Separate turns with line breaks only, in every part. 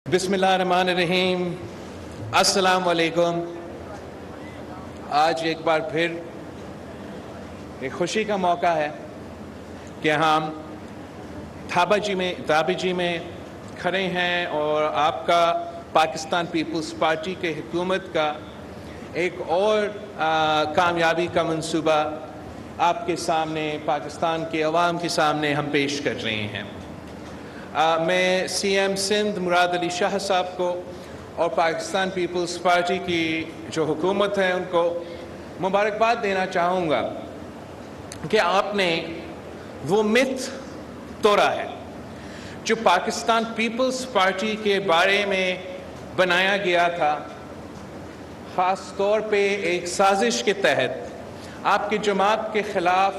بسم اللہ الرحمن الرحیم۔ السلام علیکم۔ آج ایک بار پھر ایک خوشی کا موقع ہے کہ ہم تھابا جی میں کھڑے ہیں اور آپ کا پاکستان پیپلز پارٹی کے حکومت کا ایک اور کامیابی کا منصوبہ آپ کے سامنے، پاکستان کے عوام کے سامنے ہم پیش کر رہے ہیں۔ میں سی ایم سندھ مراد علی شاہ صاحب کو اور پاکستان پیپلز پارٹی کی جو حکومت ہے ان کو مبارکباد دینا چاہوں گا کہ آپ نے وہ مت توڑا ہے جو پاکستان پیپلز پارٹی کے بارے میں بنایا گیا تھا، خاص طور پہ ایک سازش کے تحت آپ کی جماعت کے خلاف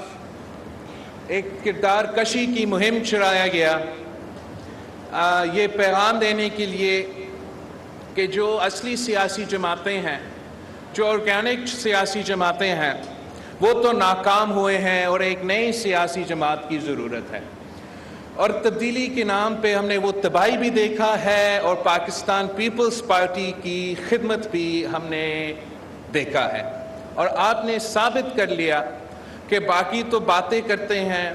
ایک کردار کشی کی مہم چلایا گیا، یہ پیغام دینے کے لیے کہ جو اصلی سیاسی جماعتیں ہیں، جو آرگینک سیاسی جماعتیں ہیں، وہ تو ناکام ہوئے ہیں اور ایک نئی سیاسی جماعت کی ضرورت ہے۔ اور تبدیلی کے نام پہ ہم نے وہ تباہی بھی دیکھا ہے اور پاکستان پیپلز پارٹی کی خدمت بھی ہم نے دیکھا ہے، اور آپ نے ثابت کر لیا کہ باقی تو باتیں کرتے ہیں،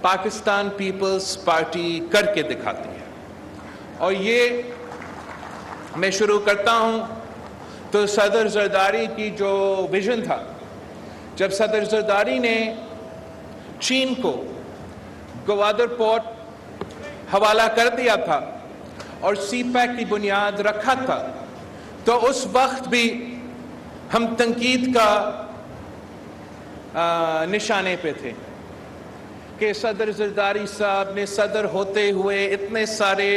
پاکستان پیپلز پارٹی کر کے دکھاتی ہے۔ اور یہ میں شروع کرتا ہوں تو صدر زرداری کی جو ویژن تھا، جب صدر زرداری نے چین کو گوادر پورٹ حوالہ کر دیا تھا اور سی پیک کی بنیاد رکھا تھا، تو اس وقت بھی ہم تنقید کا نشانے پہ تھے کہ صدر زرداری صاحب نے صدر ہوتے ہوئے اتنے سارے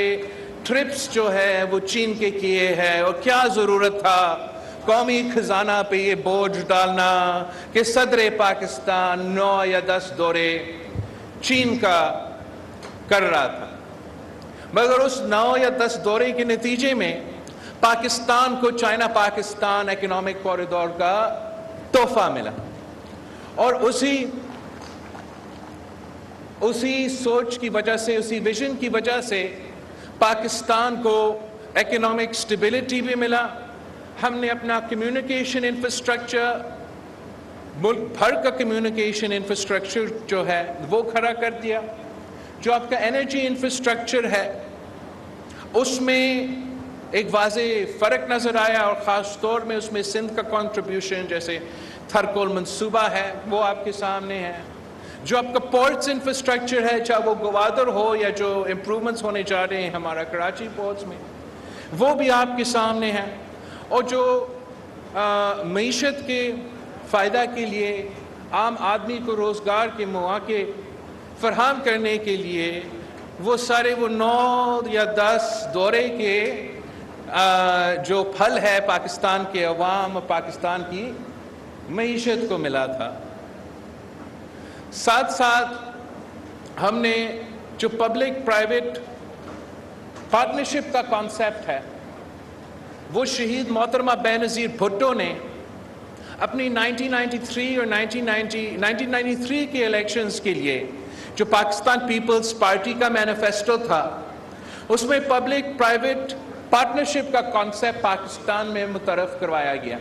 ٹرپس جو ہے وہ چین کے کیے ہیں، اور کیا ضرورت تھا قومی خزانہ پہ یہ بوجھ ڈالنا کہ صدر پاکستان 9 یا 10 دورے چین کا کر رہا تھا، مگر اس 9 یا 10 دورے کے نتیجے میں پاکستان کو چائنا پاکستان اکنامک کوریڈور کا تحفہ ملا، اور اسی سوچ کی وجہ سے، اسی ویژن کی وجہ سے پاکستان کو اکنامک سٹیبلٹی بھی ملا۔ ہم نے اپنا کمیونیکیشن انفراسٹرکچر، ملک بھر کا کمیونیکیشن انفراسٹرکچر جو ہے وہ کھڑا کر دیا۔ جو آپ کا انرجی انفراسٹرکچر ہے اس میں ایک واضح فرق نظر آیا، اور خاص طور میں اس میں سندھ کا کنٹریبیوشن، جیسے تھرکول منصوبہ ہے وہ آپ کے سامنے ہے۔ جو آپ کا پورٹس انفراسٹرکچر ہے، چاہے وہ گوادر ہو یا جو امپرومنٹس ہونے جا رہے ہیں ہمارا کراچی پورٹس میں، وہ بھی آپ کے سامنے ہے۔ اور جو معیشت کے فائدہ کے لیے، عام آدمی کو روزگار کے مواقع فراہم کرنے کے لیے وہ سارے 9 یا 10 دورے کے جو پھل ہے پاکستان کے عوام اور پاکستان کی معیشت کو ملا تھا۔ ساتھ ساتھ ہم نے جو پبلک پرائیویٹ پارٹنرشپ کا کانسیپٹ ہے، وہ شہید محترمہ بینظیر بھٹو نے اپنی 1993 اور 1993 کے الیکشنز کے لیے جو پاکستان پیپلز پارٹی کا مینیفیسٹو تھا، اس میں پبلک پرائیویٹ پارٹنرشپ کا کانسیپٹ پاکستان میں متعارف کروایا گیا،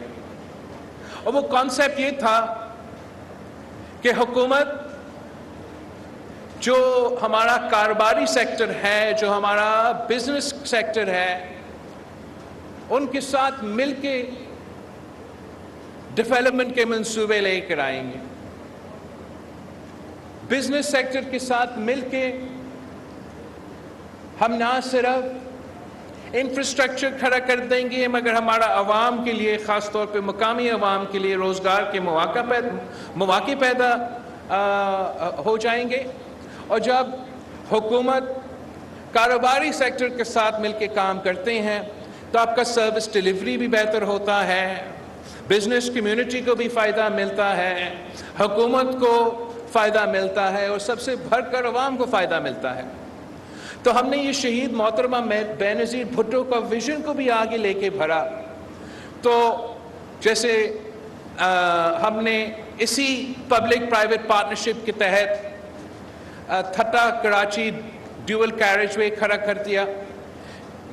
اور وہ کانسیپٹ یہ تھا کہ حکومت جو ہمارا کاروباری سیکٹر ہے، جو ہمارا بزنس سیکٹر ہے، ان کے ساتھ مل کے ڈیولپمنٹ کے منصوبے لے کر آئیں گے۔ بزنس سیکٹر کے ساتھ مل کے ہم نہ صرف انفراسٹرکچر کھڑا کر دیں گے، مگر ہمارا عوام کے لیے، خاص طور پہ مقامی عوام کے لیے روزگار کے مواقع پیدا ہو جائیں گے۔ اور جب حکومت کاروباری سیکٹر کے ساتھ مل کے کام کرتے ہیں تو آپ کا سروس ڈیلیوری بھی بہتر ہوتا ہے، بزنس کمیونٹی کو بھی فائدہ ملتا ہے، حکومت کو فائدہ ملتا ہے، اور سب سے بڑھ کر عوام کو فائدہ ملتا ہے۔ تو ہم نے یہ شہید محترمہ بینظیر بھٹو کا ویژن کو بھی آگے لے کے بڑھا۔ تو جیسے ہم نے اسی پبلک پرائیویٹ پارٹنرشپ کے تحت تھٹا کراچی ڈیول کیریج وے کھڑا کر دیا،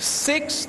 6th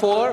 4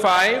5।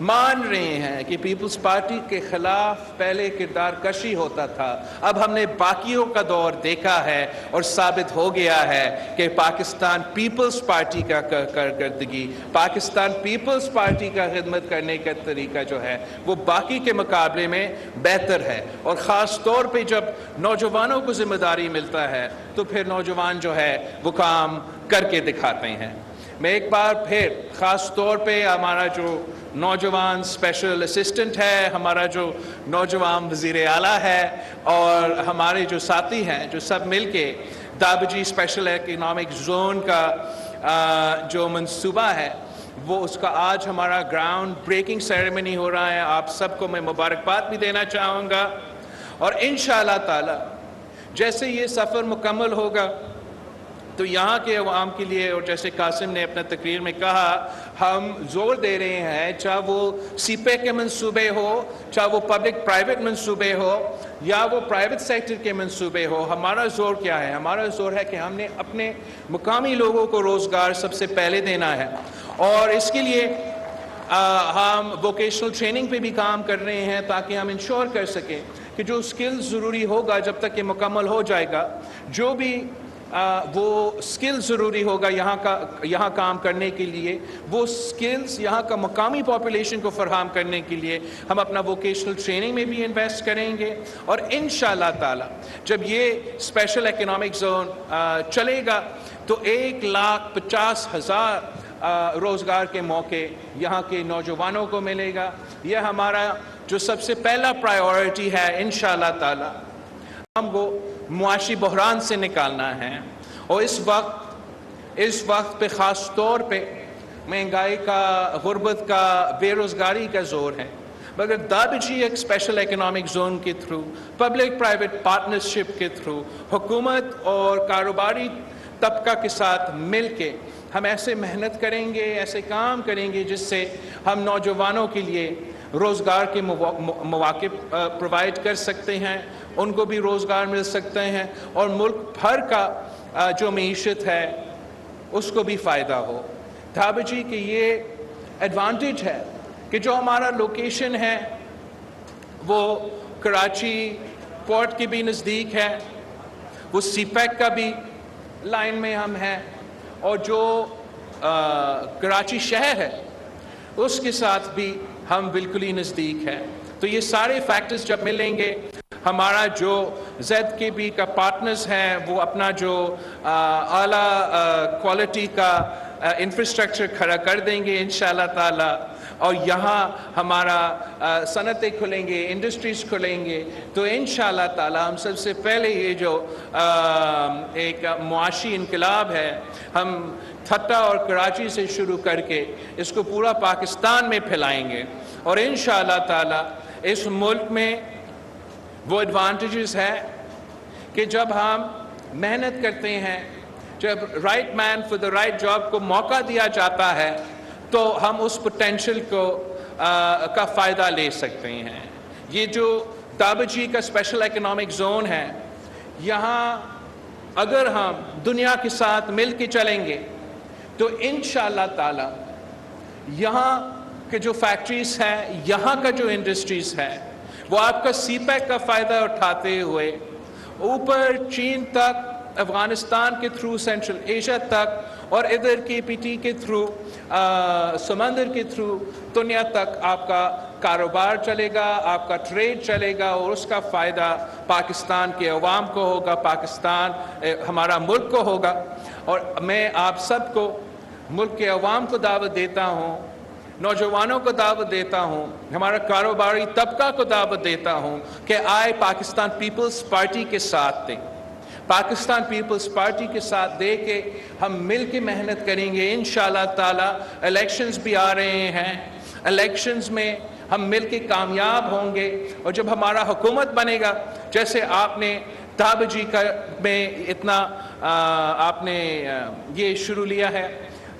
مان رہے ہیں کہ پیپلز پارٹی کے خلاف پہلے کردار کشی ہوتا تھا، اب ہم نے باقیوں کا دور دیکھا ہے اور ثابت ہو گیا ہے کہ پاکستان پیپلز پارٹی کا کارکردگی، پاکستان پیپلز پارٹی کا خدمت کرنے کا طریقہ جو ہے وہ باقی کے مقابلے میں بہتر ہے، اور خاص طور پہ جب نوجوانوں کو ذمہ داری ملتا ہے تو پھر نوجوان جو ہے وہ کام کر کے دکھاتے ہیں۔ میں ایک بار پھر خاص طور پہ ہمارا جو نوجوان اسپیشل اسسٹنٹ ہے، ہمارا جو نوجوان وزیر اعلیٰ ہے، اور ہمارے جو ساتھی ہیں جو سب مل کے دابجی اسپیشل اکنامک زون کا جو منصوبہ ہے وہ اس کا آج ہمارا گراؤنڈ بریکنگ سیریمنی ہو رہا ہے۔ آپ سب کو میں مبارکباد بھی دینا چاہوں گا، اور انشاءاللہ تعالی جیسے یہ سفر مکمل ہوگا تو یہاں کے عوام کے لیے، اور جیسے قاسم نے اپنا تقریر میں کہا، ہم زور دے رہے ہیں چاہے وہ سی پیک کے منصوبے ہو، چاہے وہ پبلک پرائیویٹ منصوبے ہو، یا وہ پرائیویٹ سیکٹر کے منصوبے ہو، ہمارا زور کیا ہے؟ ہمارا زور ہے کہ ہم نے اپنے مقامی لوگوں کو روزگار سب سے پہلے دینا ہے، اور اس کے لیے ہم ووکیشنل ٹریننگ پہ بھی کام کر رہے ہیں تاکہ ہم انشور کر سکیں کہ جو سکلز ضروری ہوگا جب تک یہ مکمل ہو جائے گا، جو بھی وہ سکل ضروری ہوگا یہاں کام کرنے کے لیے، وہ سکلز یہاں کا مقامی پاپولیشن کو فراہم کرنے کے لیے ہم اپنا ووکیشنل ٹریننگ میں بھی انویسٹ کریں گے، اور انشاءاللہ تعالی جب یہ اسپیشل اکنامک زون چلے گا تو 1,50,000 روزگار کے موقع یہاں کے نوجوانوں کو ملے گا۔ یہ ہمارا جو سب سے پہلا پرائیورٹی ہے انشاءاللہ تعالی، ہم کو معاشی بحران سے نکالنا ہے، اور اس وقت پہ خاص طور پہ مہنگائی کا، غربت کا، بے روزگاری کا زور ہے، مگر دابجی ایک اسپیشل اکنامک زون کے تھرو، پبلک پرائیویٹ پارٹنرشپ کے تھرو، حکومت اور کاروباری طبقہ کے ساتھ مل کے ہم ایسے محنت کریں گے، ایسے کام کریں گے جس سے ہم نوجوانوں کے لیے روزگار کے مواقع پرووائڈ کر سکتے ہیں، ان کو بھی روزگار مل سکتے ہیں، اور ملک بھر کا جو معیشت ہے اس کو بھی فائدہ ہو۔ دابجی کی یہ ایڈوانٹیج ہے کہ جو ہمارا لوکیشن ہے وہ کراچی پورٹ کے بھی نزدیک ہے، وہ سی پیک کا بھی لائن میں ہم ہیں، اور جو کراچی شہر ہے اس کے ساتھ بھی ہم بالکل ہی نزدیک ہیں۔ تو یہ سارے فیکٹرز جب ملیں گے، ہمارا جو زیڈ کے بی کا پارٹنرز ہیں وہ اپنا جو اعلیٰ کوالٹی کا انفراسٹرکچر کھڑا کر دیں گے انشاءاللہ تعالی، اور یہاں ہمارا صنعتیں کھلیں گے، انڈسٹریز کھلیں گے، تو انشاءاللہ تعالی ہم سب سے پہلے یہ جو ایک معاشی انقلاب ہے ہم تھٹا اور کراچی سے شروع کر کے اس کو پورا پاکستان میں پھیلائیں گے، اور انشاءاللہ تعالی اس ملک میں وہ ایڈوانٹیجز ہے کہ جب ہم محنت کرتے ہیں، جب right man for the right job کو موقع دیا جاتا ہے تو ہم اس پوٹینشل کا فائدہ لے سکتے ہیں۔ یہ جو دابجی کا اسپیشل اکنامک زون ہے، یہاں اگر ہم دنیا کے ساتھ مل کے چلیں گے تو انشاءاللہ تعالی یہاں کے جو فیکٹریز ہیں، یہاں کا جو انڈسٹریز ہے، وہ آپ کا سی پیک کا فائدہ اٹھاتے ہوئے اوپر چین تک، افغانستان کے تھرو سینٹرل ایشیا تک، اور ادھر کے پی ٹی کے تھرو سمندر کے تھرو دنیا تک آپ کا کاروبار چلے گا، آپ کا ٹریڈ چلے گا، اور اس کا فائدہ پاکستان کے عوام کو ہوگا، پاکستان ہمارا ملک کو ہوگا۔ اور میں آپ سب کو، ملک کے عوام کو دعوت دیتا ہوں، نوجوانوں کو دعوت دیتا ہوں، ہمارا کاروباری طبقہ کو دعوت دیتا ہوں کہ آئے پاکستان پیپلز پارٹی کے ساتھ دیں، پاکستان پیپلز پارٹی کے ساتھ دے کے ہم مل کے محنت کریں گے انشاءاللہ تعالی۔ الیکشنز بھی آ رہے ہیں، الیکشنز میں ہم مل کے کامیاب ہوں گے، اور جب ہمارا حکومت بنے گا، جیسے آپ نے دابجی میں اتنا آپ نے یہ شروع لیا ہے،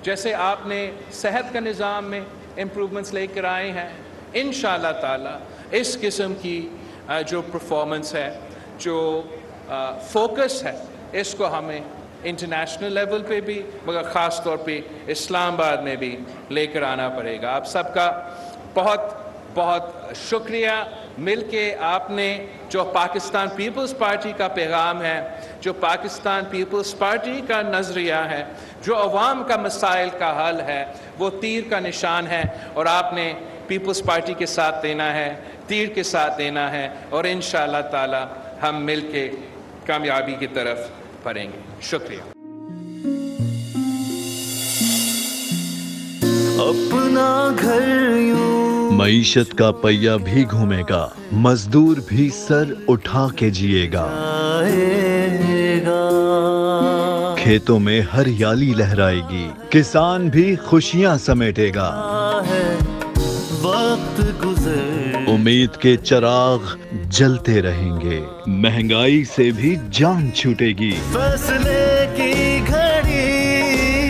جیسے آپ نے صحت کا نظام میں امپروومنٹس لے کر آئے ہیں، انشاءاللہ تعالی اس قسم کی جو پرفارمنس ہے، جو فوکس ہے، اس کو ہمیں انٹرنیشنل لیول پہ بھی، مگر خاص طور پہ اسلام آباد میں بھی لے کر آنا پڑے گا۔ آپ سب کا بہت بہت شکریہ. مل کے آپ نے جو پاکستان پیپلز پارٹی کا پیغام ہے, جو پاکستان پیپلز پارٹی کا نظریہ ہے, جو عوام کا مسائل کا حل ہے, وہ تیر کا نشان ہے, اور آپ نے پیپلز پارٹی کے ساتھ دینا ہے, تیر کے ساتھ دینا ہے, اور انشاءاللہ تعالی ہم مل کے کامیابی کی طرف بڑھیں گے. شکریہ.
اپنا گھر یوں
معیشت کا پہیہ بھی گھومے گا, مزدور بھی سر اٹھا کے جیے گا,
آئے گا,
کھیتوں میں ہریالی لہرائے گی, کسان بھی خوشیاں سمیٹے گا,
ہے وقت گزر,
امید کے چراغ جلتے رہیں گے, مہنگائی سے بھی جان چھوٹے گی.
فیصلے کی گھڑی,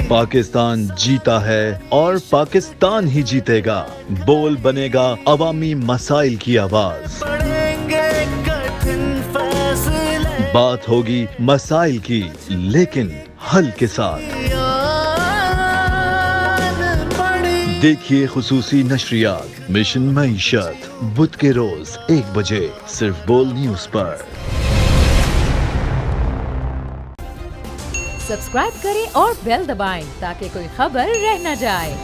پاکستان جیتا ہے اور پاکستان ہی جیتے گا. بول بنے گا عوامی مسائل کی آواز,
پڑھیں گے کٹھن فیصلے,
بات ہوگی مسائل کی لیکن حل کے ساتھ.
پڑی
دیکھیے خصوصی نشریات مشن معیشت بدھ کے روز 1 بجے صرف بول نیوز پر.
سبسکرائب کریں اور بیل دبائیں تاکہ کوئی خبر رہ نہ جائے.